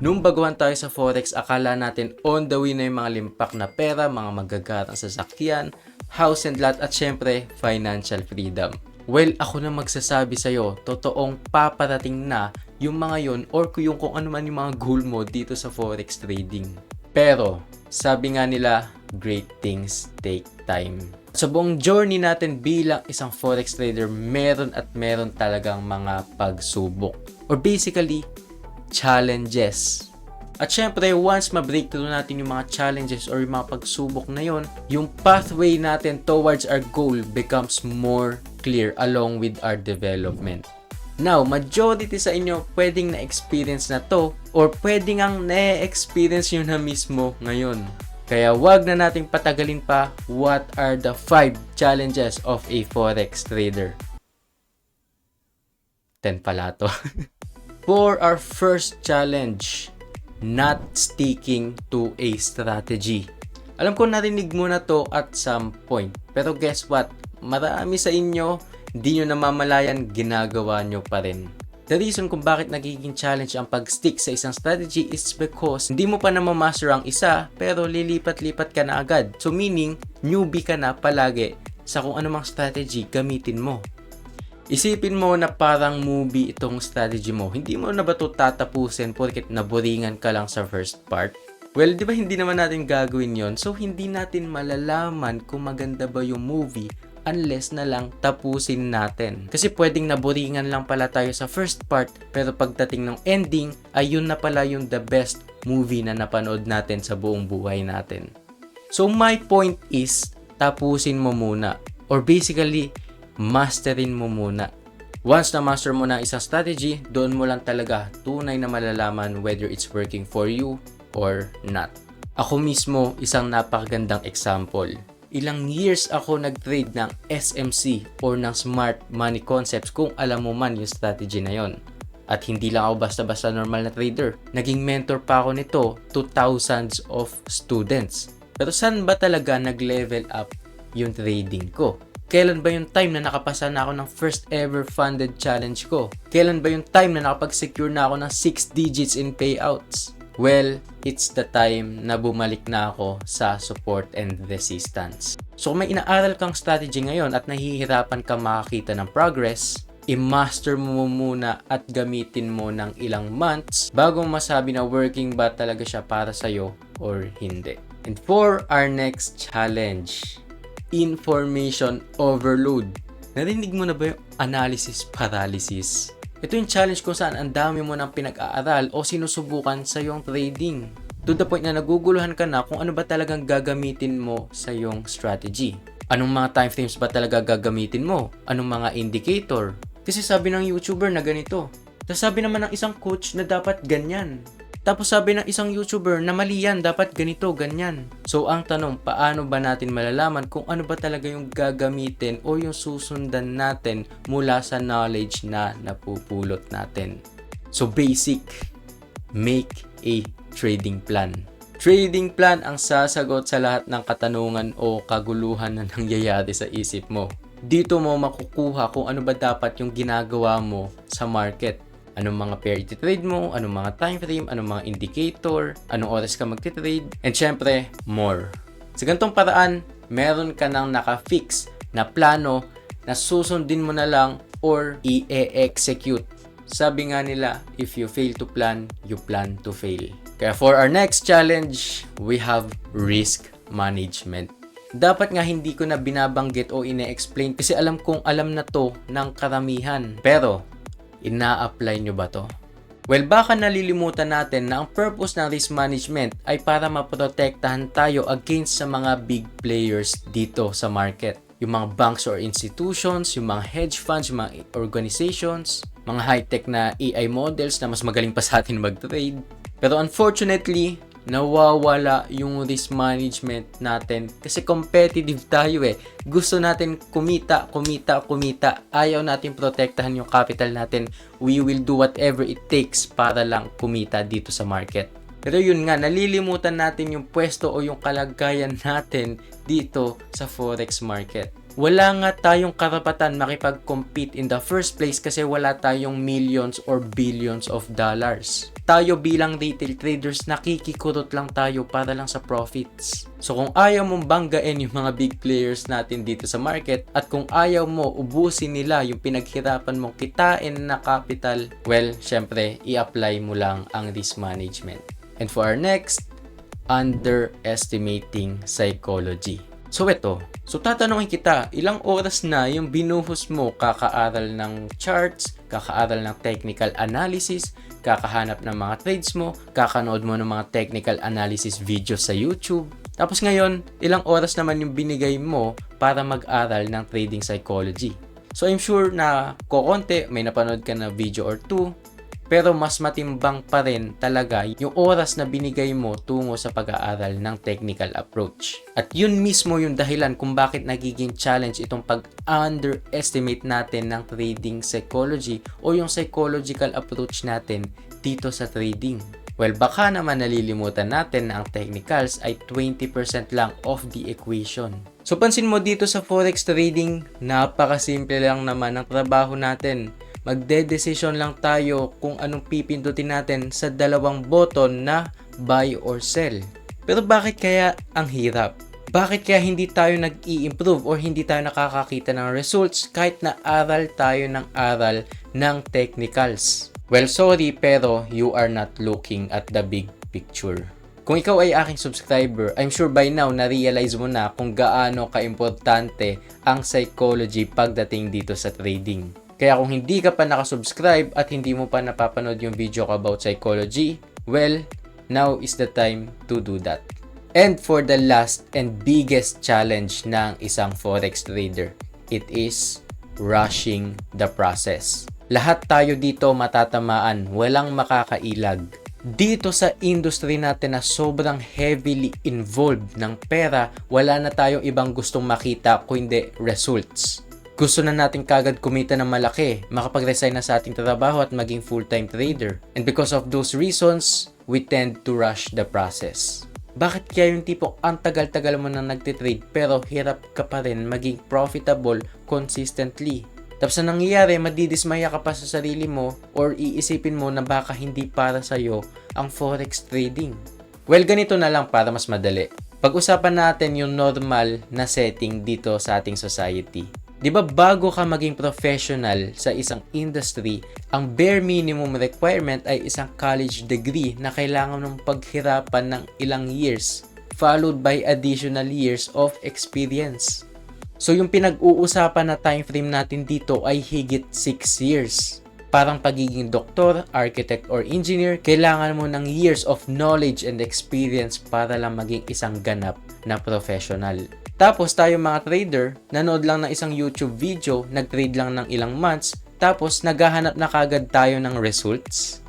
Nung baguhan tayo sa Forex, akala natin on the way na yung mga limpak na pera, mga magagarang sasakyan, house and lot, at syempre, financial freedom. Well, ako na magsasabi sa'yo, totoong paparating na yung mga yon or kung ano man yung mga goal mo dito sa Forex trading. Pero, sabi nga nila, great things take time. Sa buong journey natin bilang isang Forex trader, meron at meron talagang mga pagsubok. Or basically, challenges. At syempre, once ma-breakthrough natin yung mga challenges or yung mga pagsubok na yon, yung pathway natin towards our goal becomes more clear along with our development. Now, majority sa inyo pwedeng na-experience na to or pwedeng ang na-experience nyo na mismo ngayon. Kaya wag na nating patagalin pa, what are the 5 challenges of a Forex trader? 10 pala to. For our first challenge, not sticking to a strategy. Alam ko narinig mo na to at some point. Pero guess what? Marami sa inyo, hindi nyo namamalayan, ginagawa nyo pa rin. The reason kung bakit nagiging challenge ang pag-stick sa isang strategy is because hindi mo pa namamaster ang isa, pero lilipat-lipat ka na agad. So meaning, newbie ka na palagi sa kung anumang strategy gamitin mo. Isipin mo na parang movie itong strategy mo. Hindi mo na ba ito tatapusin porket naboringan ka lang sa first part? Well, di ba hindi naman natin gagawin yon? So, hindi natin malalaman kung maganda ba yung movie unless na lang tapusin natin. Kasi pwedeng naboringan lang pala tayo sa first part, pero pagdating ng ending, ayun na pala yung the best movie na napanood natin sa buong buhay natin. So, my point is, tapusin mo muna. Or basically, masterin mo muna. Once na master mo na isang strategy, doon mo lang talaga tunay na malalaman whether it's working for you or not. Ako mismo, isang napakagandang example. Ilang years ako nag-trade ng SMC or ng Smart Money Concepts kung alam mo man yung strategy na yon. At hindi lang ako basta-basta normal na trader. Naging mentor pa ako nito to thousands of students. Pero saan ba talaga nag-level up yung trading ko? Kailan ba yung time na nakapasa na ako ng first ever funded challenge ko? Kailan ba yung time na nakapag-secure na ako ng 6 digits in payouts? Well, it's the time na bumalik na ako sa support and resistance. So kung may inaaral kang strategy ngayon at nahihirapan ka makakita ng progress, i-master mo muna at gamitin mo ng ilang months bago masabi na working ba talaga siya para sa'yo or hindi. And for our next challenge, information overload. Narinig mo na ba yung analysis paralysis? Ito yung challenge kung saan ang dami mo ng pinag-aaral o sinusubukan sa iyong trading. To the point na naguguluhan ka na kung ano ba talagang gagamitin mo sa iyong strategy. Anong mga time frames ba talaga gagamitin mo? Anong mga indicator? Kasi sabi ng YouTuber na ganito. Tapos sabi naman ng isang coach na dapat ganyan. Tapos sabi ng isang YouTuber na mali yan, dapat ganito, ganyan. So ang tanong, paano ba natin malalaman kung ano ba talaga yung gagamitin o yung susundan natin mula sa knowledge na napupulot natin? So basic, make a trading plan. Trading plan ang sasagot sa lahat ng katanungan o kaguluhan na nangyayari sa isip mo. Dito mo makukuha kung ano ba dapat yung ginagawa mo sa market. Anong mga pair iti-trade mo, anong mga time frame, anong mga indicator, anong oras ka magti-trade, and syempre, more. Sa ganitong paraan, meron ka nang naka-fix na plano na susundin mo na lang or i-execute. Sabi nga nila, if you fail to plan, you plan to fail. Kaya for our next challenge, we have risk management. Dapat nga hindi ko na binabanggit o ine-explain kasi alam kong alam na to ng karamihan. Pero, ina-apply nyo ba to? Well, baka nalilimutan natin na ang purpose ng risk management ay para maprotektahan tayo against sa mga big players dito sa market. Yung mga banks or institutions, yung mga hedge funds, yung mga organizations, mga high-tech na AI models na mas magaling pa sa atin mag-trade. Pero unfortunately, nawawala yung risk management natin kasi competitive tayo eh. Gusto natin kumita. Ayaw natin protektahan yung capital natin. We will do whatever it takes para lang kumita dito sa market. Pero yun nga, nalilimutan natin yung pwesto o yung kalagayan natin dito sa forex market. wala nga tayong karapatan makipag-compete in the first place kasi wala tayong millions or billions of dollars. Tayo bilang retail traders, nakikikurot lang tayo para lang sa profits. So kung ayaw mong banggain yung mga big players natin dito sa market at kung ayaw mo ubusin nila yung pinaghirapan mong kitain na capital, well, syempre, i-apply mo lang ang risk management. And for our next, underestimating psychology. So tatanungin kita, ilang oras na yung binuhos mo kakaaral ng charts, kakaaral ng technical analysis, kakahanap ng mga trades mo, kakanood mo ng mga technical analysis videos sa YouTube. Tapos ngayon, ilang oras naman yung binigay mo para mag-aral ng trading psychology. So I'm sure na kokonti, may napanood ka na video or two, pero mas matimbang pa rin talaga yung oras na binigay mo tungo sa pag-aaral ng technical approach. At yun mismo yung dahilan kung bakit nagiging challenge itong pag-underestimate natin ng trading psychology o yung psychological approach natin dito sa trading. Well, baka naman nalilimutan natin na ang technicals ay 20% lang of the equation. So pansin mo dito sa forex trading, napakasimple lang naman ang trabaho natin. Magde-decision lang tayo kung anong pipindutin natin sa dalawang button na buy or sell. Pero bakit kaya ang hirap? Bakit kaya hindi tayo nag-i-improve or hindi tayo nakakakita ng results kahit na aral tayo ng technicals? Well, sorry, pero you are not looking at the big picture. Kung ikaw ay aking subscriber, I'm sure by now na-realize mo na kung gaano ka-importante ang psychology pagdating dito sa trading. Kaya kung hindi ka pa nakasubscribe at hindi mo pa napapanood yung video ko about psychology, well, now is the time to do that. And for the last and biggest challenge ng isang forex trader, it is rushing the process. Lahat tayo dito matatamaan, walang makakailag. Dito sa industry natin na sobrang heavily involved ng pera, wala na tayong ibang gustong makita kundi results. Gusto na natin kagad kumita ng malaki, makapag-resign na sa ating trabaho at maging full-time trader. And because of those reasons, we tend to rush the process. Bakit kaya yung tipo ang tagal-tagal mo na nagtitrade pero hirap ka pa rin maging profitable consistently? Tapos na nangyayari, madidismaya ka pa sa sarili mo or iisipin mo na baka hindi para sa'yo ang forex trading. Well, ganito na lang para mas madali. Pag-usapan natin yung normal na setting dito sa ating society. Di ba bago ka maging professional sa isang industry, ang bare minimum requirement ay isang college degree na kailangan mong paghirapan ng ilang years, followed by additional years of experience. So yung pinag-uusapan na time frame natin dito ay higit 6 years. Parang pagiging doktor, architect, or engineer, kailangan mo ng years of knowledge and experience para lang maging isang ganap na professional. Tapos tayo mga trader, nanood lang ng isang YouTube video, nag-trade lang ng ilang months, tapos naghahanap na kagad tayo ng results.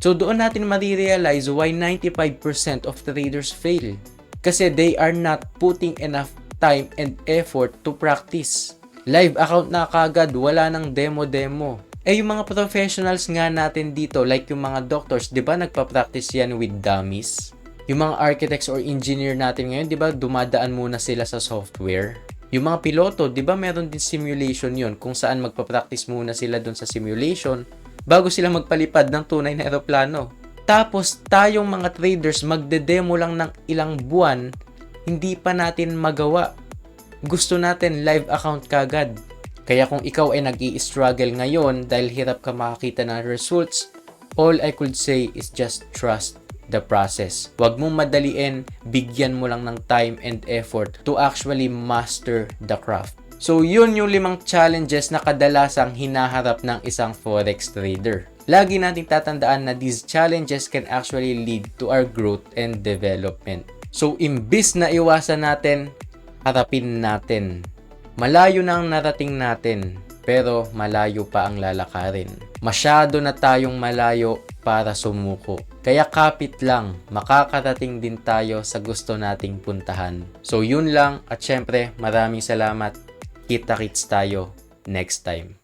So doon natin marirealize why 95% of traders fail. Kasi they are not putting enough time and effort to practice. Live account na kagad, wala nang demo-demo. Yung mga professionals nga natin dito, like yung mga doctors, di ba nagpa-practice yan with dummies? Yung mga architects or engineer natin ngayon, di ba dumadaan muna sila sa software? Yung mga piloto, di ba meron din simulation yon kung saan magpa-practice muna sila dun sa simulation bago sila magpalipad ng tunay na eroplano. Tapos tayong mga traders, magde-demo lang ng ilang buwan, hindi pa natin magawa. Gusto natin live account kagad. Kaya kung ikaw ay nag-i-struggle ngayon dahil hirap ka makakita ng results, all I could say is just trust the process. Huwag mong madaliin, bigyan mo lang ng time and effort to actually master the craft. So yun yung 5 challenges na kadalasang hinaharap ng isang forex trader. Lagi nating tatandaan na these challenges can actually lead to our growth and development. So imbis na iwasan natin, harapin natin. Malayo na ang narating natin, pero malayo pa ang lalakarin. Masyado na tayong malayo para sumuko. Kaya kapit lang, makakarating din tayo sa gusto nating puntahan. So yun lang, at syempre maraming salamat. Kita-kits tayo next time.